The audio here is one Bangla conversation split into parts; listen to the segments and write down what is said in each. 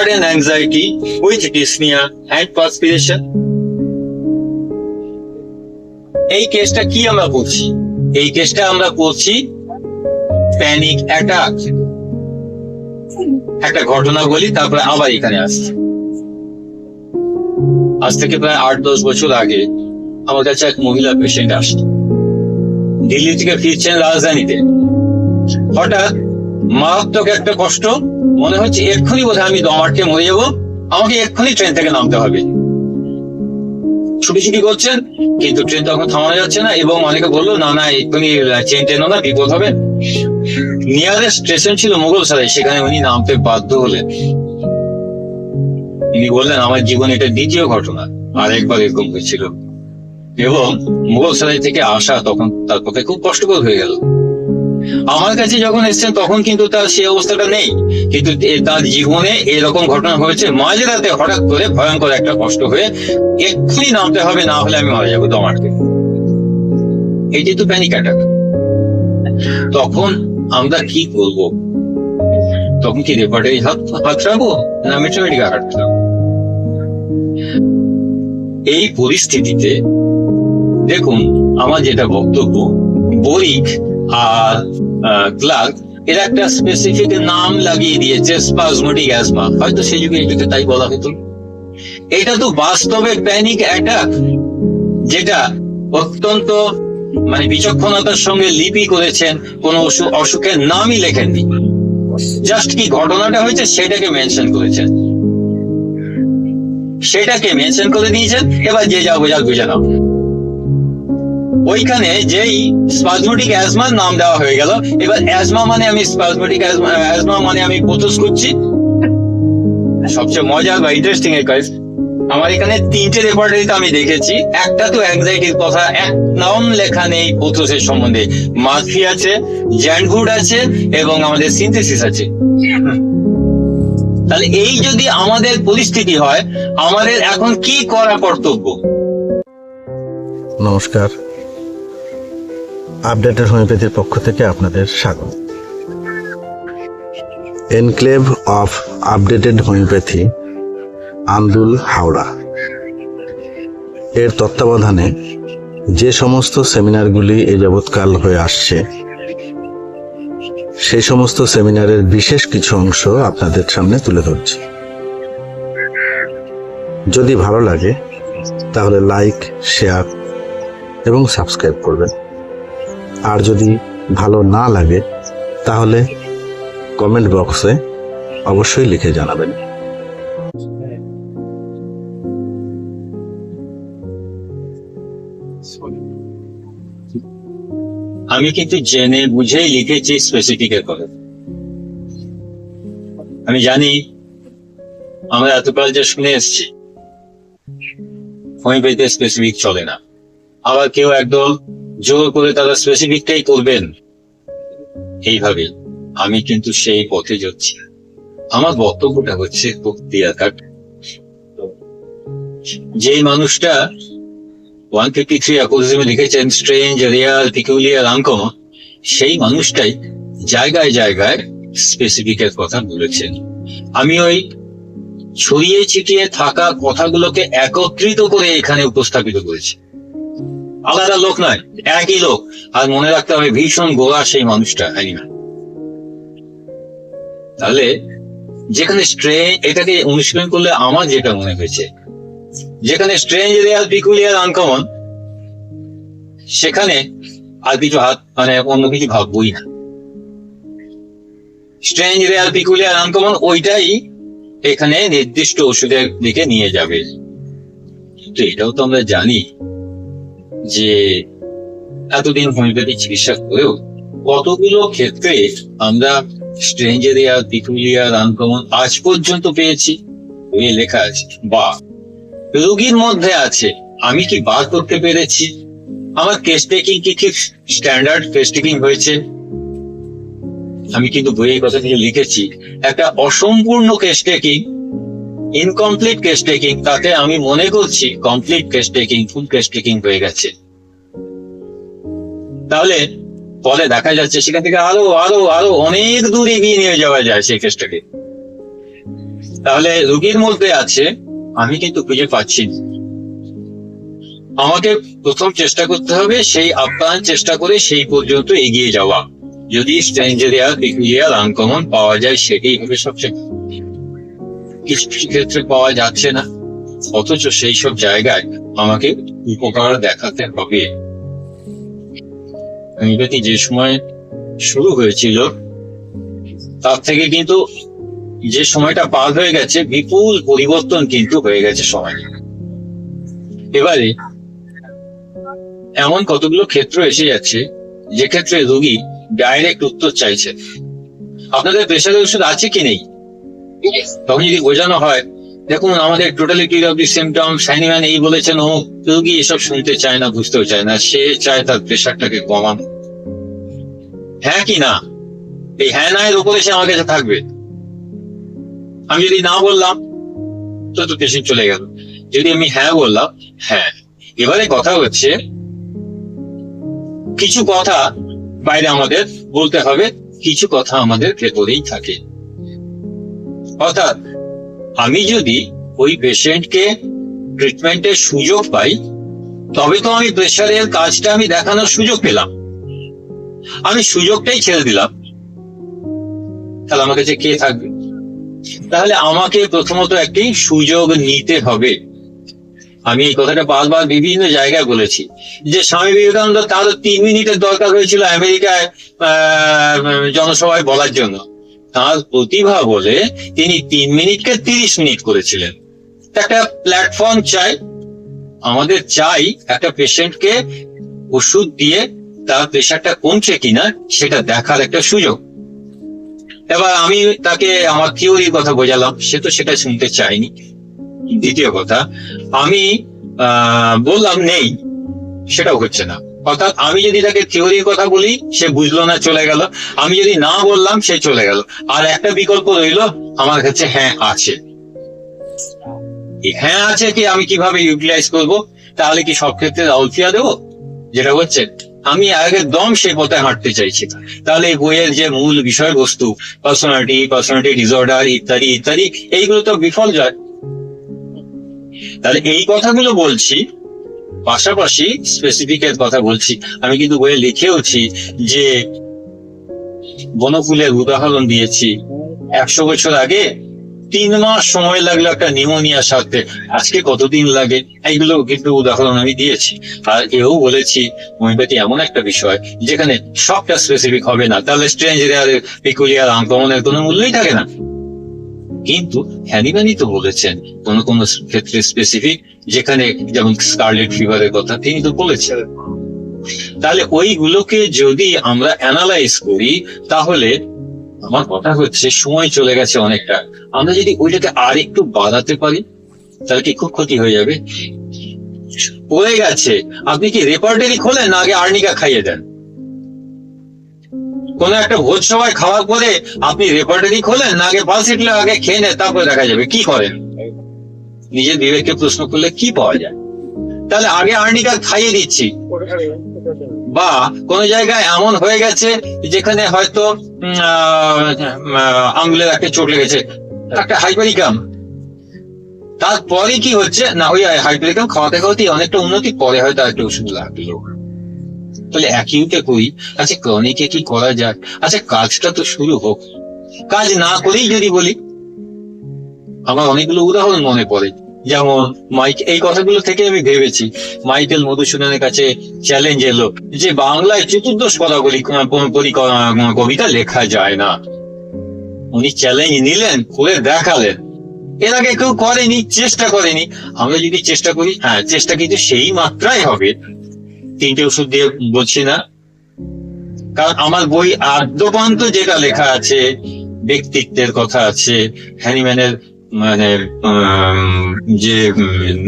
sudden anxiety with dyspnea and perspiration. এই কেসটা কি আমরা করছি? এই কেসটা আমরা করছি প্যানিক অ্যাটাক। একটা ঘটনা বলি, তারপরে আবার এখানে আসছি। আজ থেকে প্রায় 8-10 বছর আগে আমার কাছে এক মহিলা পেশেন্ট আসে, দিল্লি থেকে ফিরছেন রাজধানীতে। হঠাৎ মারাত্মক একটা কষ্ট, মনে হচ্ছে এক্ষুনি বোধহয় আমি দম আটকে মরে যাবো, আমাকে এক্ষুনি ট্রেন থেকে নামতে হবে। ছুটি করছেন, কিন্তু ট্রেন তখন থামানো যাচ্ছে না, এবং অনেকে বললো না না এক্ষুনি ট্রেন টেনো না, বিপদ হবে। নিয়ারেস্ট স্টেশন ছিল মুঘলসরাই, সেখানে উনি নামতে বাধ্য হলেন। তিনি বললেন আমার জীবনে এটা দ্বিতীয় ঘটনা, আর একবার এরকম হয়েছিল, এবং মুঘলসরাই থেকে আসা তখন তার পক্ষে খুব কষ্টকর হয়ে গেল। আমার কাছে যখন এসছেন তখন কিন্তু তার সেই অবস্থাটা নেই, কিন্তু তার জীবনে এরকম ঘটনা হয়েছে। মাঝরাতে হঠাৎ করে ভয়ঙ্কর একটা কষ্ট হয়ে এক্ষুনি নামতে হবে, না হলে আমি মারা যাবো দম আটকে। এটি তো প্যানিক অ্যাটাক। তখন আমরা কি করবো? তখন কি রেপার্টারি হাত রাখবো না মেট্রোমেটিক হাত রাখবো? এই পরিস্থিতিতে দেখুন, আমার যেটা বক্তব্য, বরিক আর ক্লার্ক এর একটা স্পেসিফিক নাম লাগিয়ে দিয়েছে, স্পাজমোটিক অ্যাজমা। হয়তো সেই যুগে এটাকে তাই বলা হতো। এটা তো বাস্তবে প্যানিক অ্যাটাক, যেটা অত্যন্ত বিচক্ষণতার সঙ্গে লিপি করেছেন, কোন অসুখের নামই লেখেননি, জাস্ট কি ঘটনাটা হয়েছে সেটাকে মেনশন করেছেন, সেটাকে মেনশন করে দিয়েছেন। এবার যে যা বোঝার বুঝে নাও। ওইখানে যেই স্পাজমোটিক অ্যাজমার নাম দেওয়া হয়ে গেল, এবার অ্যাজমা মানে আমি স্পাজমোটিক অ্যাজমা মানে আমি পোথোস করছি। সবচেয়ে মজার বা ইন্টারেস্টিং এর কাজ, আমার এখানে 3টে রেপার্টারিতে আমি দেখেছি, একটা তো অ্যাংজাইটির কথা এক নাম লেখা নেই পোথোসের সম্বন্ধে। মার্ফি আছে, জ্যানগুড আছে, এবং আমাদের সিনথেসিস আছে। তাহলে এই যদি আমাদের পরিস্থিতি হয়, আমাদের এখন কি করা কর্তব্য? নমস্কার, আপডেটেড হোমিওপ্যাথির পক্ষ থেকে আপনাদের স্বাগত। Enclave of updated homeopathy, Andul, Howrah এর তত্ত্বাবধানে যে সমস্ত সেমিনারগুলি এ যাবৎকাল হয়ে আসছে, সেই সমস্ত সেমিনারের বিশেষ কিছু অংশ আপনাদের সামনে তুলে ধরছি। যদি ভালো লাগে তাহলে লাইক, শেয়ার এবং সাবস্ক্রাইব করবেন। আর যদি ভালো না লাগে তাহলে কমেন্ট বক্সে অবশ্যই লিখে জানাবেন। আমি কিন্তু জেনে বুঝেই লিখেছি স্পেসিফিকের কথা। আমি জানি আমরা এতকাল যে শুনে এসছি হোমিওপ্যাথিতে স্পেসিফিক চলে না, আবার কেউ একদম জোর করে তারা স্পেসিফিকটাই করবেন, এইভাবে আমি কিন্তু সেই পথে যাচ্ছি। আমার বক্তব্যটা হচ্ছে খুব ক্লিয়ার কাট। যে মানুষটা 153 অ্যাপোজিমে লিখেছেন স্ট্রেঞ্জ, রিয়াল, পিকুলিয়ার, আনকমন, সেই মানুষটাই জায়গায় জায়গায় স্পেসিফিকের কথা বলেছেন। আমি ওই ছড়িয়ে ছিটিয়ে থাকা কথাগুলোকে একত্রিত করে এখানে উপস্থাপিত করেছি। আলাদা লোক নয়, একই লোক। আর মনে রাখতে হবে ভীষণ গোড়া সেই মানুষটা, না? তাহলে যেখানে এটাকে অনুশীলন করলে আমার যেটা মনে হয়েছে, যেখানে স্ট্রেঞ্জ, রিয়াল, পিকুলিয়ার, আনকমন, সেখানে আর কিছু অন্য কিছু ভাববই না। স্ট্রেঞ্জ, রিয়াল, পিকুলিয়ার, আনকমন ওইটাই এখানে নির্দিষ্ট ওষুধের দিকে নিয়ে যাবে। তো এটাও তো আমরা জানি যে এতদিন হোমিওপ্যাথি চিকিৎসা করেও কতগুলো ক্ষেত্রে আমরা স্ট্রেঞ্জ, রিয়াল, পিকুলিয়ার, আনকমন আজ পর্যন্ত পেয়েছি। ওই লেখা আছে বা রোগীর মধ্যে আছে, আমি কি বার করতে পেরেছি? আমার কেস টেকিং কি ঠিক স্ট্যান্ডার্ড কেস টেকিং হয়েছে? আমি কিন্তু বইয়ের কথা থেকে লিখেছি একটা অসম্পূর্ণ case taking, incomplete case taking, তাতে আমি মনে করছি কমপ্লিট কেস টেকিং, ফুল কেস টেকিং হয়ে গেছে। তাহলে পরে দেখা যাচ্ছে সেখান থেকে আরো আরো আরো অনেক দূর এগিয়ে নিয়ে যাওয়া যায় সেই কেসটাকে। তাহলে রোগীর মধ্যে আছে, আমি কিন্তু খুঁজে পাচ্ছি না। আমাকে প্রথম চেষ্টা করতে হবে সেই আপ্রাণ চেষ্টা করে সেই পর্যন্ত এগিয়ে যাওয়া। যদি স্ট্রেঞ্জেরিয়াল, পিকুলিয়ার, আনকমন পাওয়া যায় সেটাই হবে সবচেয়ে। কিছু কিছু ক্ষেত্রে পাওয়া যাচ্ছে না, অথচ সেই সব জায়গায় আমাকে উপকার দেখাতে হবে। হোমিওপ্যাথি যে সময় শুরু হয়েছিল তার থেকে কিন্তু যে সময়টা পার হয়ে গেছে, বিপুল পরিবর্তন কিন্তু হয়ে গেছে সময়। এবারে এমন কতগুলো ক্ষেত্র এসে যাচ্ছে যে ক্ষেত্রে রোগী ডাইরেক্ট উত্তর চাইছে, আপনাদের প্রেশারের ওষুধ আছে কি নেই। তখন যদি বোঝানো হয়, দেখুন আমাদের totality of the symptoms, Hahnemann এই বলেছেন, ও রোগী এসব শুনতে চায় না, বুঝতেও চায় না, সে চায় তার প্রেশারটাকে কমানো। হ্যাঁ কি না, এই হ্যাঁ না এর উপরে সে আমার কাছে থাকবে। আমি যদি না বললাম তো পেশেন্ট চলে গেল, যদি আমি হ্যাঁ বললাম, হ্যাঁ। এবারে কথা হচ্ছে, কিছু কথা বাইরে আমাদের বলতে হবে, কিছু কথা আমাদের ভেতরেই থাকে। অর্থাৎ আমি যদি ওই পেশেন্টকে ট্রিটমেন্টের সুযোগ পাই, তবে তো আমি প্রেশারের কাজটা আমি দেখানোর সুযোগ পেলাম। আমি সুযোগটাই ছেড়ে দিলাম, তাহলে আমার কাছে কে থাকবে? তাহলে আমাকে প্রথমত একটি সুযোগ নিতে হবে। আমি এই কথাটা বারবার বিভিন্ন জায়গায় বলেছি যে স্বামী বিবেকানন্দ, তার 3 মিনিটের দরকার হয়েছিল আমেরিকায় জনসভায় বলার জন্য। তার প্রতিভা বলে তিনি 3 মিনিটকে 30 মিনিট করেছিলেন। একটা প্ল্যাটফর্ম চাই, আমাদের চাই একটা পেশেন্টকে ওষুধ দিয়ে তার প্রেশারটা কমছে কিনা সেটা দেখার একটা সুযোগ। এবার আমি তাকে আমার থিওরির কথা বোঝালাম, সে তো সেটা শুনতে চায়নি। দ্বিতীয় কথা, আমি বললাম নেই, সেটাও হচ্ছে না। অর্থাৎ আমি যদি তাকে থিওরির কথা বলি, সে বুঝলো না, চলে গেল। আমি যদি না বললাম, সে চলে গেল। আর একটা বিকল্প রইল আমার কাছে, হ্যাঁ আছে। হ্যাঁ আছে কি আমি কিভাবে ইউটিলাইজ করব? তাহলে কি সব ক্ষেত্রে আউলফিয়া দেবো? যেটা হচ্ছে, আমি একদম সেই পথে হাঁটতে চাইছি। তাহলে এই বইয়ের যে মূল বিষয়বস্তু, পার্সোনালিটি ডিসঅর্ডার ইত্যাদি ইত্যাদি, এইগুলো তো বিফল যায়। তাহলে এই কথাগুলো বলছি, পাশাপাশি স্পেসিফিকের কথা বলছি। আমি কিন্তু বইয়ে লিখেওছি যে বনফুলের উদাহরণ দিয়েছি। 100 বছর আগে 3 মাস সময় লাগলো একটা নিউমোনিয়া সারতে, আজকে কতদিন লাগে, এইগুলো কিন্তু উদাহরণ আমি দিয়েছি। আর এও বলেছি হোমিওপ্যাথি এমন একটা বিষয় যেখানে সবটা স্পেসিফিক হবে না, তাহলে স্ট্রেঞ্জেরিয়াল, পিকুলিয়ার, আনকমনের কোনো মূল্যই থাকে না। কিন্তু হ্যানিম্যানই তো বলেছেন কোন কোন ক্ষেত্রে স্পেসিফিক, যেখানে যেমন স্কারলেট ফিভারের কথা তিনি তো বলেছেন। তাহলে ওইগুলোকে যদি আমরা অ্যানালাইজ করি, তাহলে আমার কথা হচ্ছে সময় চলে গেছে অনেকটা, আমরা যদি ওইটাকে আর একটু বাড়াতে পারি তাহলে কি খুব ক্ষতি হয়ে যাবে? পড়ে গেছে, আপনি কি রেপার্টারি খোলেন না আগে আর্নিকা খাইয়ে দেন? কোন একটা ভোজ সভায় খাওয়ার পরে আপনি রেপার্টারি খোলেন না আগে পালসিটলে আগে খেয়ে নেন, তারপরে দেখা যাবে কি করেন? নিজের বিবেককে প্রশ্ন করলে কি পাওয়া যায়? তাহলে আগে আর্নিকা খাইয়ে দিচ্ছি। বা কোন জায়গায় এমন হয়ে গেছে যেখানে হয়তো আঙ্গুলের একটা চোট লেগেছে, একটা হাইপারিকাম, তারপরে কি হচ্ছে না, ওই হাইপারিকাম খাওয়াতে খাওয়াতে অনেকটা উন্নতি, পরে হয়তো একটা ওষুধ লাগলো। তাহলে অ্যাকিউটে করি, আচ্ছা ক্রনিকে কি করা যায়? আচ্ছা কাজটা তো শুরু হোক। কাজ না করেই যদি বলি, আমার অনেকগুলো উদাহরণ মনে পড়ে। যেমন এই কথাগুলো থেকে আমি ভেবেছি, মাইকেল মধুসূদনের কাছে চ্যালেঞ্জ এলো যে বাংলায় 14 পদাবলী কবিতা লেখা যায় না। উনি চ্যালেঞ্জ নিলেন, করে দেখালেন। এর আগে কেউ করেনি, চেষ্টা করেনি। আমরা যদি চেষ্টা করি, হ্যাঁ চেষ্টা কিন্তু সেই মাত্রাই হবে। 3টে ওষুধ দিয়ে বলছি না, কারণ আমার বই আদ্যপান্ত যেটা লেখা আছে, ব্যক্তিত্বের কথা আছে, হ্যানিম্যানের মানে যে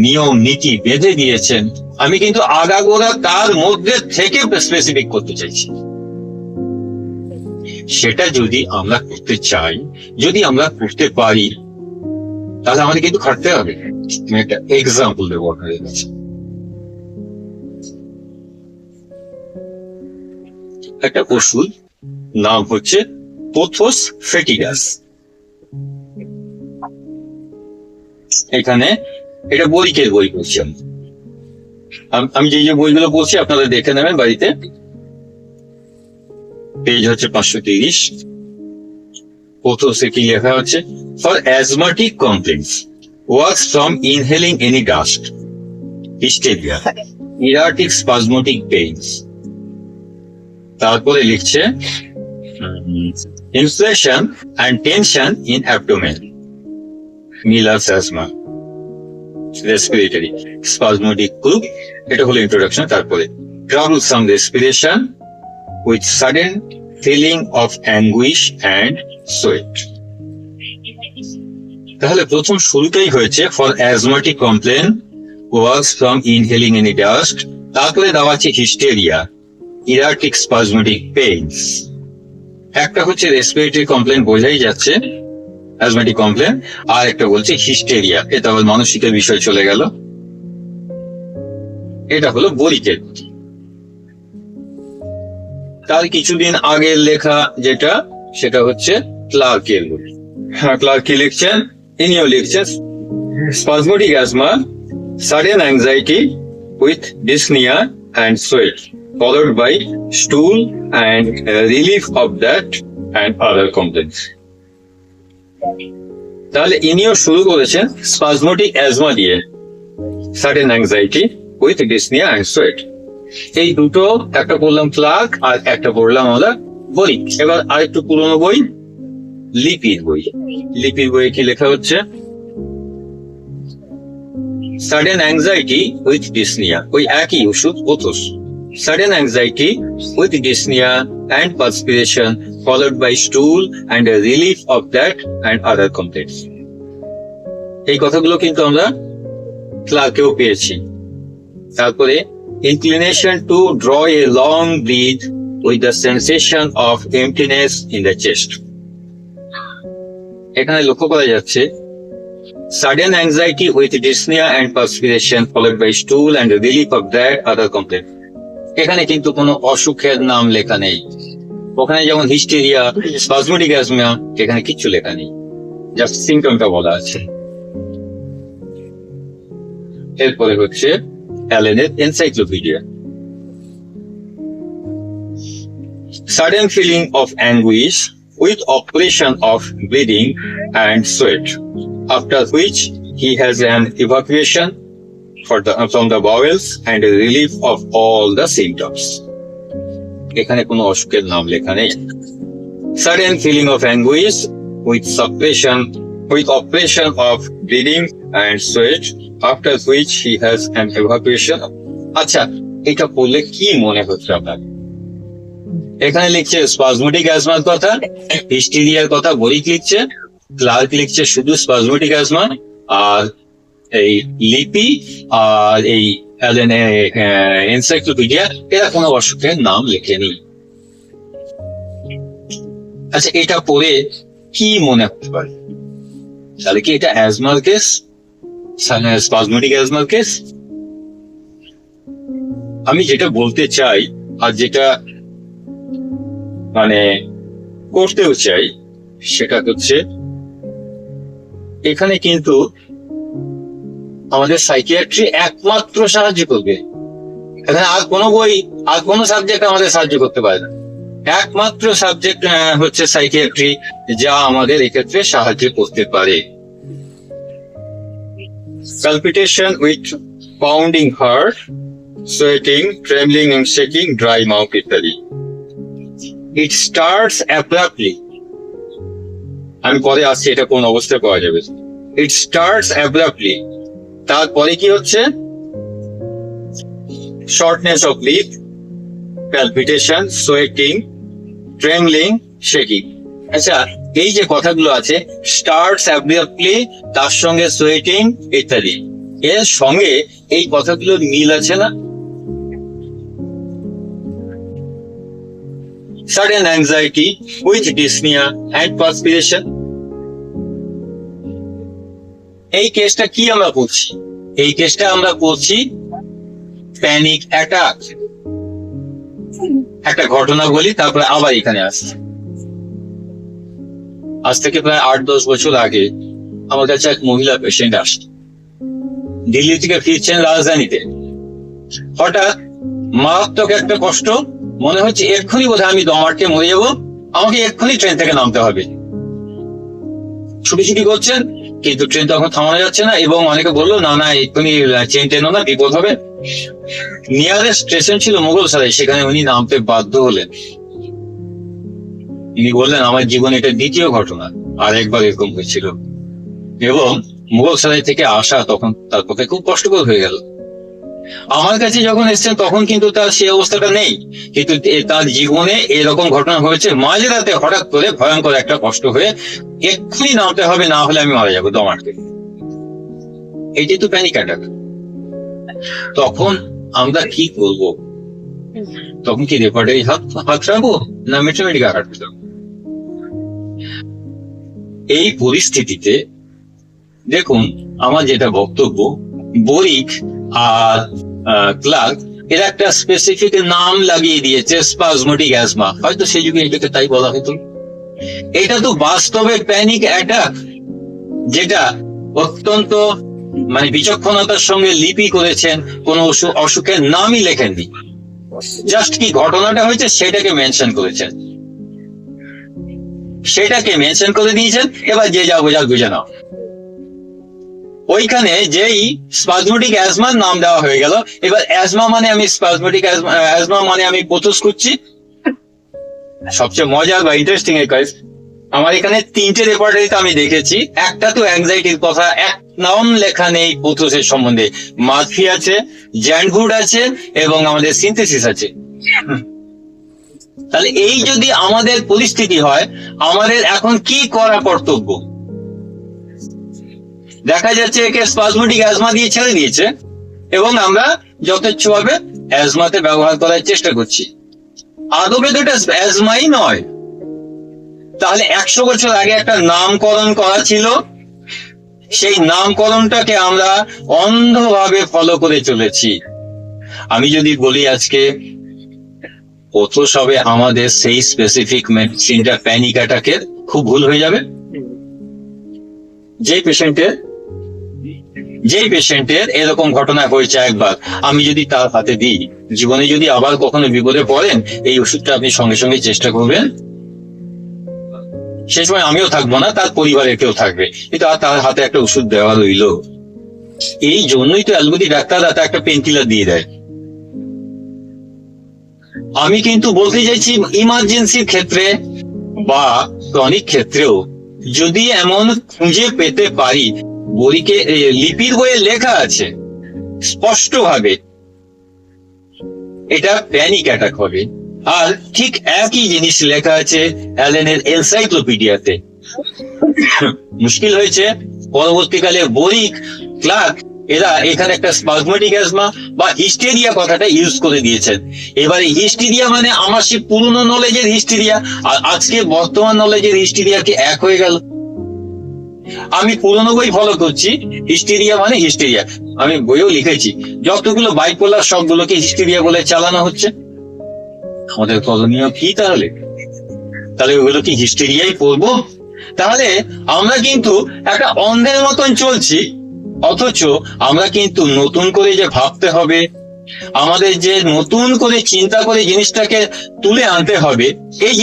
নিয়ম নীতি বেঁধে দিয়েছেন, আমি কিন্তু আগাগোড়া তার মধ্যে থেকে স্পেসিফিক করতে চাইছি। সেটা যদি আমরা করতে চাই, যদি আমরা করতে পারি, তাহলে আমাদের কিন্তু খাটতে হবে। আমি একটা এক্সাম্পল দেবো আপনাদের কাছে। একটা ওষুধ নাম হচ্ছে পোথোস ফেটিগাস। এখানে এটা বইকের বই পড়ছি আমি যে বইগুলো পড়ছি আপনারা দেখে নেবেন বাড়িতে। পেজ হচ্ছে 530। প্রথম সে কি লেখা হচ্ছে, for asthmatic complaints works from inhaling any dust, hysteria, erratic spasmodic pains. তারপরে লিখছে inflation and tension in abdomen, Millar's asthma, respiratory spasmodic group. এটা হলো ইন্ট্রোডাকশন। তারপরে troublesome respiration with sudden feeling of anguish and sweat. তাহলে প্রথম শুরুতেই হয়েছে for asthmatic complaint works from inhaling any dust, তারপরে দেওয়া আছে হিস্টেরিয়া, ইরাটিক স্পাজমোটিক পেইনস। একটা হচ্ছে রেসপিরেটরি কমপ্লেন, বোঝাই যাচ্ছে অ্যাজমাটিক কমপ্লেন, আর একটা বলছে হিস্টেরিয়া, এটা আবার মানসিকের বিষয় চলে গেল। এটা হলো বরিকের। তার কিছুদিন আগের লেখা যেটা, সেটা হচ্ছে ক্লার্কের বই। ক্লার্ক কি লিখছেন, ইনিও লিখছেন স্পাজমোটিক asthma, sudden anxiety with dyspnea and sweat, followed by stool and relief of that and other complaints. তাহলে ইনিও শুরু করেছেন স্পাজমোটিক অ্যাজমা দিয়ে, sudden anxiety with dyspnoea and sweat. এই দুটো, একটা পড়লাম ক্লার্ক আর একটা পড়লাম আমরা বই। এবার আরেকটু পুরনো বই, লিপির বই। লিপির বইয়ে কি লেখা হচ্ছে, সাডেন অ্যাংজাইটি উইথ ডিসনিয়া, ওই একই ওষুধ ওথোস। Sudden anxiety with dyspnoea and perspiration followed by stool and relief of that and other complaints. এই কথাগুলো কিন্তু আমরা ক্লার্কেও পেয়েছি। তারপরে inclination to draw a long breath with the sensation of emptiness in the chest. এখানে লক্ষ্য করা যাচ্ছে sudden anxiety with dyspnea and perspiration followed by stool and relief of that other complaint. এখানে কিন্তু কোনো অসুখের নাম লেখা নেই। ওখানে যেমন হিস্টেরিয়া, স্পাজমোটিক অ্যাজমা, এখানে কিচ্ছু লেখা নেই, জাস্ট সিম্পটমটা বলা আছে। এরপরে হচ্ছে অ্যালেনের encyclopedia. Sudden feeling of anguish with operation of bleeding and sweat, after which he has an evacuation from the bowels and a relief of all the symptoms. এখানে কোনো অসুখের নাম লেখা নেই। Sudden feeling of anguish with operation of bleeding and sweat, after which he has an evacuation. আচ্ছা, এটা পড়লে কি মনে হচ্ছে আপনার? এখানে লিখছে স্পাজমোটিক অ্যাজমার কথা, হিস্টেরিয়ার কথা বরিক লিখছে, ক্লার্ক লিখছে শুধু স্পাজমোটিক অ্যাজমা, আর এই লিপি আর এই এনসাইক্লোপিডিয়া এরা কোনো অসুখের নাম লেখেনি। আচ্ছা, এটা পড়ে কি মনে হতে পারে? তাহলে কি এটা অ্যাজমার কেস, স্পাজমোটিক অ্যাজমার কেস? আমি যেটা বলতে চাই আর যেটা মানে করতেও চাই, সেটা হচ্ছে এখানে কিন্তু আমাদের সাইকিয়াট্রি একমাত্র সাহায্য করবে। এখানে আর কোনো বই, আর কোনো সাবজেক্ট আমাদের সাহায্য করতে পারে না। একমাত্র সাবজেক্ট হচ্ছে সাইকিয়াট্রি, যা আমাদের এক্ষেত্রে সাহায্য করতে পারে। Palpitation with pounding heart, sweating, trembling and shaking, dry mouth ইত্যাদি। It starts abruptly. আমি পরে আসছি এটা কোন অবস্থায় পাওয়া যাবে। It starts abruptly. তারপরে কি হচ্ছে? Shortness of breath, palpitation, sweating, trembling, shaking. আচ্ছা, এই যে কথাগুলো আছে starts abruptly, তার সঙ্গে sweating ইত্যাদি, এর সঙ্গে এই কথাগুলোর মিল আছে না? Sudden anxiety with dyspnea and perspiration. এই কেসটা কি আমরা করছি? এই কেসটা আমরা করছি প্যানিক অ্যাটাক। একটা ঘটনা বলি, তারপরে আবার এখানে আসছি। আজ থেকে প্রায় 8-10 বছর আগে আমার কাছে এক মহিলা পেশেন্ট আসছে, দিল্লি থেকে ফিরছেন রাজধানীতে। হঠাৎ মারাত্মক একটা কষ্ট, মনে হচ্ছে এক্ষুনি বোধহয় আমি দম আটকে মরে যাবো, আমাকে এক্ষুনি ট্রেন থেকে নামতে হবে। ছুটি করছেন, কিন্তু ট্রেন তখন থামানো যাচ্ছে না, এবং অনেকে বললো না না এক্ষুনি ট্রেন টেনো না, বিপদ হবে। নিয়ারেস্ট স্টেশন ছিল মুঘলসরাই, সেখানে উনি নামতে বাধ্য হলেন। তিনি বললেন আমার জীবনে এটা দ্বিতীয় ঘটনা, আর একবার এরকম হয়েছিল, এবং মুঘলসরাই থেকে আসা তখন তার পক্ষে খুব কষ্টকর হয়ে গেল। আমার কাছে যখন এসছেন তখন কিন্তু তার সেই অবস্থাটা নেই, কিন্তু তার জীবনে এরকম ঘটনা হয়েছে, মাঝরাতে হঠাৎ করে ভয়ঙ্কর একটা কষ্ট হয়ে এক্ষুনি নামতে হবে, না হলে আমি মারা যাবো দম আটকে। এটি তো প্যানিক অ্যাটাক। তখন আমরা কি করবো? তখন কি রেপার্টারি হাত রাখবো না মেট্রোমেডিকা হাঁটতে? এই পরিস্থিতিতে দেখুন, আমার যেটা বক্তব্য, বরিক আর ক্লার্ক এর একটা স্পেসিফিক নাম লাগিয়ে দিয়েছে, স্পাজমোটিক অ্যাজমা। হয়তো সেই যুগে এটাকে তাই বলা হতো। এটা তো বাস্তবে প্যানিক অ্যাটাক, যেটা অত্যন্ত বিচক্ষণতার সঙ্গে লিপি করেছেন, কোন অসুখের নামই লেখেননি, জাস্ট কি ঘটনাটা হয়েছে সেটাকে মেনশন করেছেন, সেটাকে মেনশন করে দিয়েছেন। এবার যে যা বোঝার বুঝে নাও। ওইখানে যেই স্পাজমোটিক অ্যাজমার নাম দেওয়া হয়ে গেল, এবার অ্যাজমা মানে আমি স্পাজমোটিক অ্যাজমা মানে আমি পোথোস করছি। সবচেয়ে মজার বা ইন্টারেস্টিং এর কাজ, আমার এখানে 3টে রেপার্টারিতে আমি দেখেছি, একটা তো অ্যাংজাইটির কথা, এক নাম লেখা নেই পোথোসের সম্বন্ধে। মার্ফি আছে, জ্যান্ডগুড আছে, এবং আমাদের সিনথেসিস আছে। তাহলে এই যদি আমাদের পরিস্থিতি হয়, আমাদের এখন কি করা কর্তব্য? দেখা যাচ্ছে একে স্পাজমোটিক অ্যাজমা দিয়ে ছেড়ে দিয়েছে, এবং আমরা যথেচ্ছভাবে অ্যাজমাতে ব্যবহার করার চেষ্টা করছি। আদবে তো এটা অ্যাজমাই নয়। তাহলে 100 বছর আগে একটা নামকরণ করা ছিল, সেই নামকরণটাকে আমরা অন্ধভাবে ফলো করে চলেছি। আমি যদি বলি আজকে পোথোস হবে আমাদের সেই স্পেসিফিক মেডিসিনটা প্যানিক অ্যাটাকের, খুব ভুল হয়ে যাবে। যেই পেশেন্টের এরকম ঘটনা হয়েছে একবার, আমি যদি তার হাতে দিই, জীবনে যদি আবার কখনো বিপদে পড়েন, এই ওষুধটা আপনি সঙ্গে সঙ্গে চেষ্টা করবেন। সে সময় আমিও থাকবো না, তার পরিবারের কেউ থাকবে, কিন্তু আর তার হাতে একটা ওষুধ দেওয়া রইল। এই জন্যই তো অ্যালোপ্যাথি ডাক্তাররা একটা পেনকিলার দিয়ে দেয়। আমি কিন্তু বলতে চাইছি, ইমার্জেন্সির ক্ষেত্রে বা ক্রনিক ক্ষেত্রেও যদি এমন খুঁজে পেতে পারি, বইকে লিপির বইয়ে লেখা আছে স্পষ্টভাবে এটা প্যানিক অ্যাটাক হবে, আর ঠিক একই জিনিস লেখা আছে অ্যালেনের এনসাইক্লোপিডিয়াতে। মুশকিল হয়েছে পরবর্তীকালে বরিক, ক্লার্ক এরা এখানে একটা স্পাজমোটিক অ্যাজমা বা হিস্টেরিয়া কথাটা ইউজ করে দিয়েছেন। এবারে হিস্টেরিয়া মানে আমার সে পুরনো নলেজের হিস্টেরিয়া আর আজকে বর্তমান নলেজের হিস্টেরিয়া কি এক হয়ে গেল? আমি পুরনো বই ফলো করছি, হিস্টেরিয়া মানে হিস্টেরিয়া। আমি বইও লিখেছি, যতগুলো বাইপোলার সবগুলোকে হিস্টেরিয়া বলে চালানো হচ্ছে। আমাদের করণীয় কি তাহলে? ওগুলো কি হিস্টেরিয়াই পড়বো? তাহলে আমরা কিন্তু একটা অন্ধের মতন চলছি, অথচ আমরা কিন্তু নতুন করে যে ভাবতে হবে, আমাদের যে নতুন করে চিন্তা করে জিনিসটাকে তুলে আনতে হবে, এই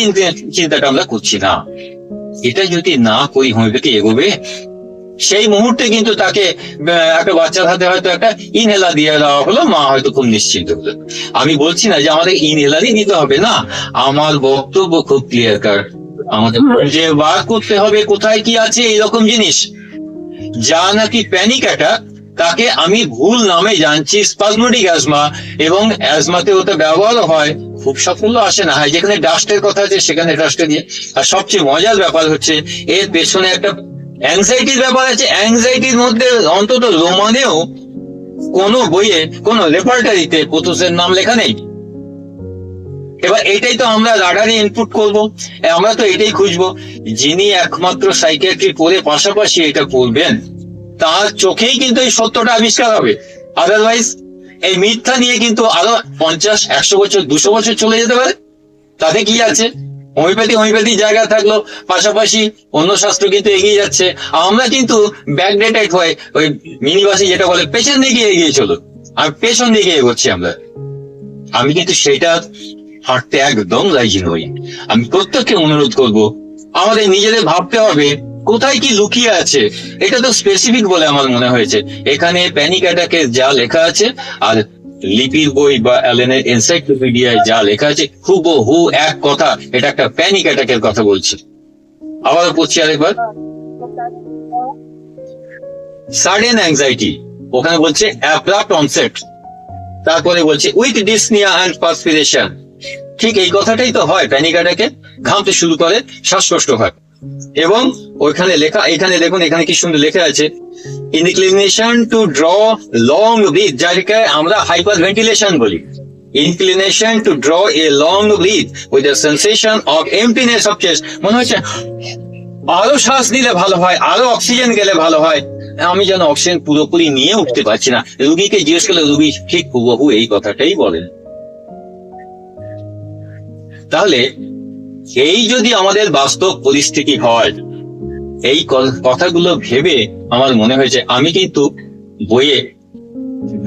চিন্তাটা আমরা করছি না। এটা যদি না করি, হোমিওপ্যাথি এগোবে? সেই মুহূর্তে কিন্তু তাকে একটা বাচ্চার হাতে হয়তো একটা ইনহেলার দিয়ে দেওয়া হলো, মা হয়তো খুব নিশ্চিন্ত হলো। আমি বলছি না যে আমাদের ইনহেলারই নিতে হবে না, আমার বক্তব্য খুব ক্লিয়ার কাট। আমাদের যে বার করতে হবে কোথায় কি আছে এইরকম জিনিস, যা নাকি প্যানিক অ্যাটাক, তাকে আমি ভুল নামে জানছি স্পাজমোটিক অ্যাজমা, এবং অ্যাজমাতে ওটা ব্যবহার হয়, খুব সাফল্য আসে না। যেখানে ডাস্টের কথা আছে সেখানে ডাস্টে দিয়ে। আর সবচেয়ে মজার ব্যাপার হচ্ছে এর পেছনে একটা অ্যাংজাইটির ব্যাপার আছে। অ্যাংজাইটির মধ্যে অন্তত রোমানেও কোনো বইয়ে, কোনো রেপার্টারিতে পোথোসের নাম লেখা নেই। এবার এটাই তো আমরা রাডারে ইনপুট করব, আমরা তো এটাই খুঁজবো। যিনি একমাত্র সাইকিয়াট্রি পড়ে পাশাপাশি এটা পড়বেন, তার চোখেই কিন্তু এই সত্যটা আবিষ্কার হবে। আদারওয়াইজ এই মিথ্যা নিয়ে কিন্তু আরো 50, 100 বছর, 200 বছর চলে যেতে পারে। তাতে কি আছে? হোমিওপ্যাথি জায়গা থাকলো, পাশাপাশি অন্য শাস্ত্র কিন্তু এগিয়ে যাচ্ছে, আমরা কিন্তু ব্যাকডেটেড হয়ে ওই মিনিবাসী যেটা বলে পেছন দিকে এগিয়ে চলো, আর পেছন দিকে এগোচ্ছি আমরা। আমি কিন্তু সেটা হাঁটতে একদম রাজি নই। আমি প্রত্যেককে অনুরোধ করব, আমাদের নিজেদের ভাবতে হবে কোথায় কি লুকিয়ে আছে। এটা তো স্পেসিফিক বলে আমার মনে হয়েছে। এখানে প্যানিক অ্যাটাকের যা লেখা আছে আর লিপির বই বা অ্যালেনের এনসাইক্লোপিডিয়ায় যা লেখা আছে হুবহু এক কথা, এটা একটা প্যানিক অ্যাটাকের কথা বলছে। আবার পড়ছি আরেকবার, সাডেন অ্যাংজাইটি, ওখানে বলছে অ্যাব্রাপ্ট অনসেট, তারপরে বলছে উইথ ডিসনিয়া অ্যান্ড পারস্পিরেশন। ঠিক এই কথাটাই তো হয় প্যানিক অ্যাটাকে, ঘামতে শুরু করে, শ্বাসকষ্ট হয়। এবং ওইখানে লেখা, এখানে দেখুন এখানে কি সুন্দর লেখা আছে, inclination to draw long breath, যাকে আমরা হাইপার ভেন্টিলেশন বলি। Inclination to draw a long breath with the sensation of emptiness of chest, মনে হচ্ছে আরো শ্বাস নিলে ভালো হয়, আরো অক্সিজেন গেলে ভালো হয়, আমি যেন অক্সিজেন পুরোপুরি নিয়ে উঠতে পারছি না। রুগীকে জিজ্ঞেস করলে রুগী ঠিক হুবহু এই কথাটাই বলেন। তাহলে এই যদি আমাদের বাস্তব পরিস্থিতি হয়, এই কথাগুলো ভেবে আমার মনে হয়েছে আমি কিন্তু বইয়ে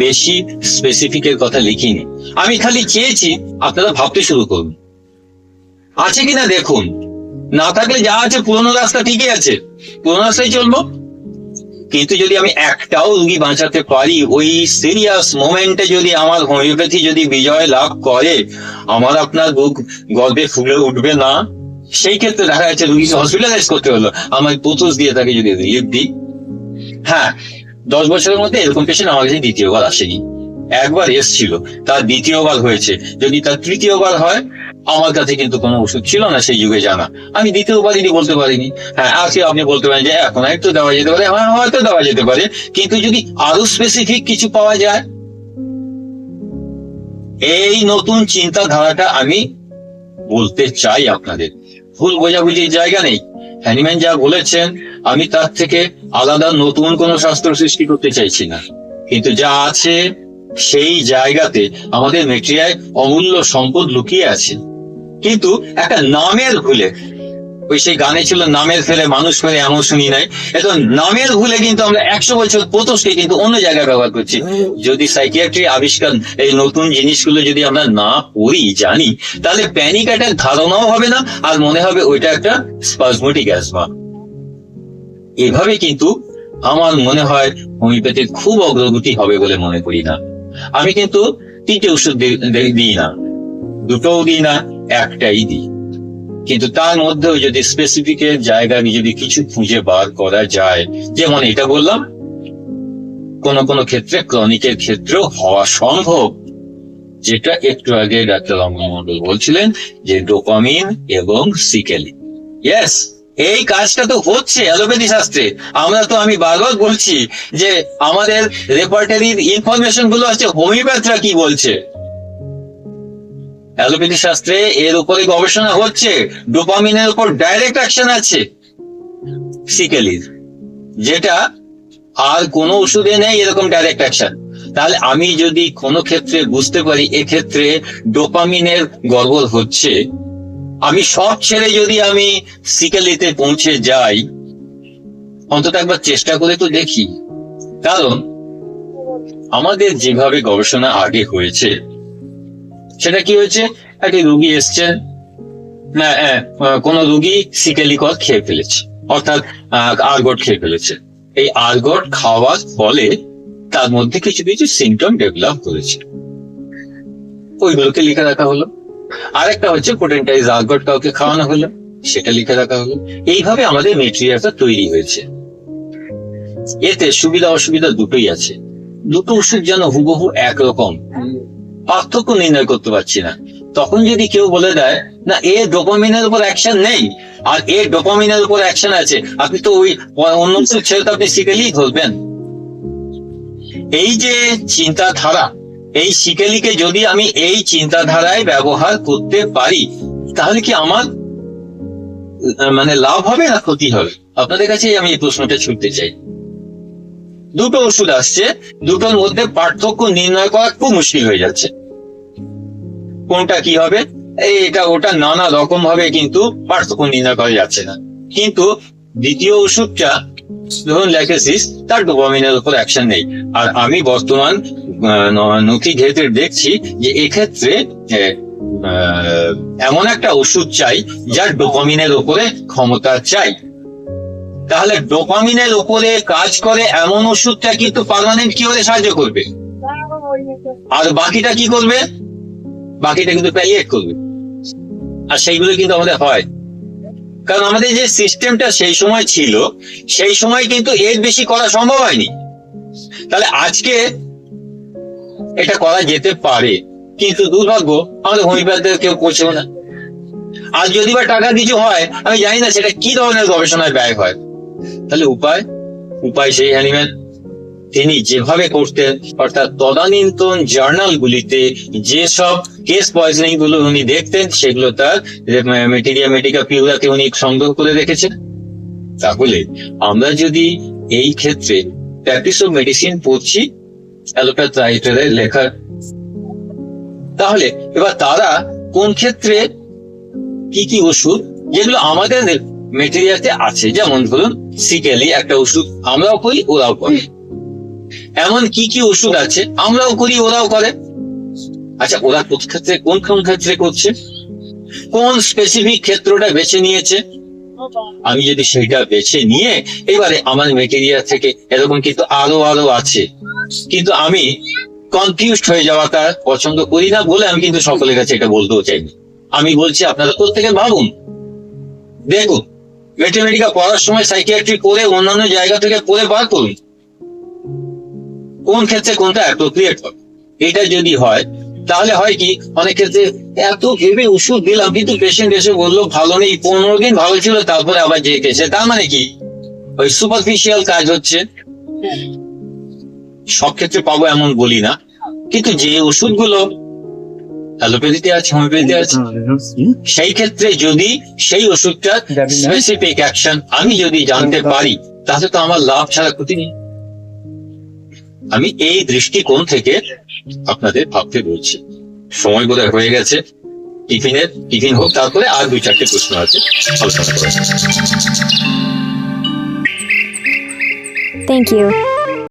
বেশি স্পেসিফিকের কথা লিখিনি। আমি খালি চেয়েছি আপনারা ভাবতে শুরু করুন, আছে কিনা দেখুন, না থাকলে যা আছে পুরোনো রাস্তা ঠিকই আছে, পুরোনো রাস্তায় চলবো। কিন্তু যদি আমি একটাও রুগী বাঁচাতে পারি, ওই সিরিয়াস মোমেন্টে যদি আমার হোমিওপ্যাথি যদি বিজয় লাভ করে, আমার আপনার বুক গর্বে ফুলে উঠবে না। সেই ক্ষেত্রে দেখা যাচ্ছে রুগীকে হসপিটালাইজ করতে হলো, আমার পুতুস দিয়ে তাকে যদি রিলিফ দিই। হ্যাঁ, 10 বছরের মধ্যে এরকম পেশেন্ট আমার কাছে দ্বিতীয়বার আসেনি, একবার এসছিল, তার দ্বিতীয়বার হয়েছে। যদি তার তৃতীয়বার হয়, আমার কাছে কিন্তু কোনো ওষুধ ছিল না সেই যুগে জানা, আমি দ্বিতীয়বারই বলতে পারিনি। হ্যাঁ, আজকে আপনি বলতে পারেন যে এখন একটু দেওয়া যেতে পারে, হ্যাঁ হয়তো দেওয়া যেতে পারে, কিন্তু যদি আরো স্পেসিফিক কিছু পাওয়া যায়, এই নতুন চিন্তাধারাটা আমি বলতে চাই আপনাদের। ভুল বোঝাবুঝির জায়গা নেই, হ্যানিম্যান যা বলেছেন আমি তার থেকে আলাদা নতুন কোনো শাস্ত্র সৃষ্টি করতে চাইছি না, কিন্তু যা আছে সেই জায়গাতে আমাদের মেট্রিয়ায় অমূল্য সম্পদ লুকিয়ে আছে। কিন্তু একটা নামের ভুলে, ওই সেই গানে ছিল নামের ফেলে মানুষ ফেলে, এমন শুনি নাই, এখন নামের ভুলে কিন্তু আমরা 100 বছর পোতসকে কিন্তু অন্য জায়গায় ব্যবহার করছি। যদি সাইকিয়াট্রি আবিষ্কার এই নতুন জিনিসগুলো যদি আমরা না পড়ি জানি, তাহলে প্যানিক অ্যাটাক ধারণাও হবে না, আর মনে হবে ওইটা একটা স্পাজমোটিক অ্যাজমা। এভাবে কিন্তু আমার মনে হয় হোমিওপ্যাথির খুব অগ্রগতি হবে বলে মনে করি না। আমি কিন্তু 3টে ওষুধ দিই না, 2টোও দিই না, একটাই দিই, কিন্তু তার মধ্যেও যদি স্পেসিফিকের জায়গা যদি কিছু খুঁজে বার করা যায়, যেমন এটা বললাম, কোন কোন ক্ষেত্রে ক্রনিকের ক্ষেত্রেও হওয়া সম্ভব, যেটা একটু আগে ডাক্তার রমন মন্ডল বলছিলেন যে ডোপামিন এবং সিকেলি। ইয়েস, এই কাজটা তো হচ্ছে অ্যালোপ্যাথি শাস্ত্রে। আমি বারবার বলছি যে আমাদের রেপার্টারির ইনফরমেশন গুলো আছে, হোমিওপ্যাথরা কি বলছে। অ্যালোপ্যাথি শাস্ত্রে এর উপরে গবেষণা হচ্ছে, ডোপামিনের উপর ডাইরেক্ট অ্যাকশন আছে সিকেলির, যেটা আর কোনো ওষুধে নেই এরকম ডাইরেক্ট অ্যাকশন। তাহলে আমি যদি কোনো ক্ষেত্রে বুঝতে পারি এক্ষেত্রে ডোপামিনের গড়বড় হচ্ছে, আমি সব ছেড়ে যদি আমি সিকেলিতে পৌঁছে যাই, অন্তত একবার চেষ্টা করে তো দেখি। কারণ আমাদের যেভাবে গবেষণা আগে হয়েছে, সেটা কি হয়েছে, একটা রুগী এসছেন, কোন রুগী সিকেলিকল খেয়ে ফেলেছে, অর্থাৎ আর্গট খেয়ে ফেলেছে। এই আর্গট খাওয়ার ফলে তার মধ্যে কিছু কিছু সিমটম ডেভেলপ করেছে, ওইগুলোকে লিখে রাখা হলো। আরেকটা হচ্ছে পোটেন্টাইজ আর্গট কাউকে খাওয়ানো হলো, সেটা লিখে রাখা হলো। এইভাবে আমাদের মেটেরিয়ালটা তৈরি হয়েছে। এতে সুবিধা অসুবিধা দুটোই আছে। দুটো ওষুধ যেন হুবহু একরকম, পার্থক্য নির্ণয় করতে পারছি না। তখন যদি কেউ বলে দেয় না এ ডোপামিনের উপর অ্যাকশন নেই আর এ ডোপামিনের উপর অ্যাকশন আছে, আপনি তো ওই অন্য ছেড়ে তো আপনি সিকেলি ধরবেন। এই যে চিন্তাধারা, এই সিকেলিকে যদি আমি এই চিন্তাধারায় ব্যবহার করতে পারি, তাহলে কি আমার লাভ হবে না ক্ষতি হবে? আপনাদের কাছে আমি এই প্রশ্নটা ছুটতে চাই। দুটো ওষুধ আসছে, দুটোর মধ্যে পার্থক্য নির্ণয় করা খুব মুশকিল হয়ে যাচ্ছে। কোনটা কি হবে এটা ওটা নানা রকম ভাবে কিন্তু পার্থক্য নির্ণয় করা যাচ্ছে না। কিন্তু দ্বিতীয় ওষুধটা ধরুন ল্যাকেসিস, তার ডোপামিনের উপর অ্যাকশন নেই। আর আমি বর্তমান নথি ঘেঁটে দেখছি যে এক্ষেত্রে এমন একটা ওষুধ চাই যার ডোপামিনের উপরে ক্ষমতা চাই। তাহলে ডোপামিনের উপরে কাজ করে এমন ওষুধটা কিন্তু পার্মানেন্ট কিওরে সাহায্য করবে, আর বাকিটা কি করবে? বাকিটা কিন্তু প্যালিয়েট করবে। আর সেইগুলো কিন্তু আমাদের হয়, কারণ আমাদের যে সিস্টেমটা সেই সময় ছিল, সেই সময় কিন্তু এর বেশি করা সম্ভব হয়নি। তাহলে আজকে এটা করা যেতে পারে, কিন্তু দুর্ভাগ্য আমাদের হোমিওপ্যাথদের কেউ করছেও না। আর যদি বা টাকা কিছু হয়, আমি জানি না সেটা কি ধরনের গবেষণায় ব্যয় হয়। তাহলে উপায় সেই হ্যানিম্যান তিনি যেভাবে করতেন, অর্থাৎ তদানীন্তন জার্নাল গুলিতে যেসব কেস পয়জনিং গুলো উনি দেখতেন, সেগুলো তার মেটেরিয়া মেডিকা পিউরাতে উনি সংগ্রহ করে রেখেছেন। তাহলে আমরা যদি এই ক্ষেত্রে প্র্যাকটিস অফ মেডিসিন পড়ছি অ্যালোপ্যাথ রাইটারের লেখার, তাহলে এবার তারা কোন ক্ষেত্রে কি কি ওষুধ যেগুলো আমাদের মেটেরিয়াতে আছে, যেমন ধরুন সিকেলি একটা ওষুধ আমরাও করি ওরাও করে, এমন কি কি ওষুধ আছে আমরাও করি ওরাও করে। আচ্ছা, ওরা কোন ক্ষেত্রে করছে, কোন স্পেসিফিক ক্ষেত্রটা বেছে নিয়েছে, আমি যদি সেইটা বেছে নিয়ে এবারে আমার মেটেরিয়া থেকে এরকম কিন্তু আরো আছে, কিন্তু আমি কনফিউজড হয়ে যাওয়াটা পছন্দ করি না বলে আমি কিন্তু সকলের কাছে এটা বলতেও চাই না। আমি বলছি আপনারা প্রত্যেকে ভাবুন, দেখুন মেটেরিয়া পড়ার সময় সাইকিয়াট্রি করে অন্যান্য জায়গা থেকে পড়ে বার করুন কোন ক্ষেত্রে কোনটা অ্যাপ্রোপ্রিয়েট হবে। এটা যদি হয় তাহলে হয় কি, অনেক ক্ষেত্রে এত ভেবে ওষুধ দিলাম কিন্তু পেশেন্ট এসে বললো ভালো নেই, 15 দিন ভালো ছিল তারপরে আবার যে কেসে, তার মানে কি ওই সুপারফিশিয়াল কাজ হচ্ছে। সব ক্ষেত্রে পাবো এমন বলি না, কিন্তু যে ওষুধগুলো অ্যালোপ্যাথিতে আছে, হোমিওপ্যাথিতে আছে, সেই ক্ষেত্রে যদি সেই ওষুধটার স্পেসিফিক অ্যাকশন আমি যদি জানতে পারি, তাহলে তো আমার লাভ ছাড়া ক্ষতি নেই। আমি এই দৃষ্টিকোণ থেকে আপনাদের ভাবতে বলছি। সময় বোধহয় হয়ে গেছে, টিফিন হোক, তারপরে আর 2-4টে প্রশ্ন আছে, আলোচনা করা। Thank you.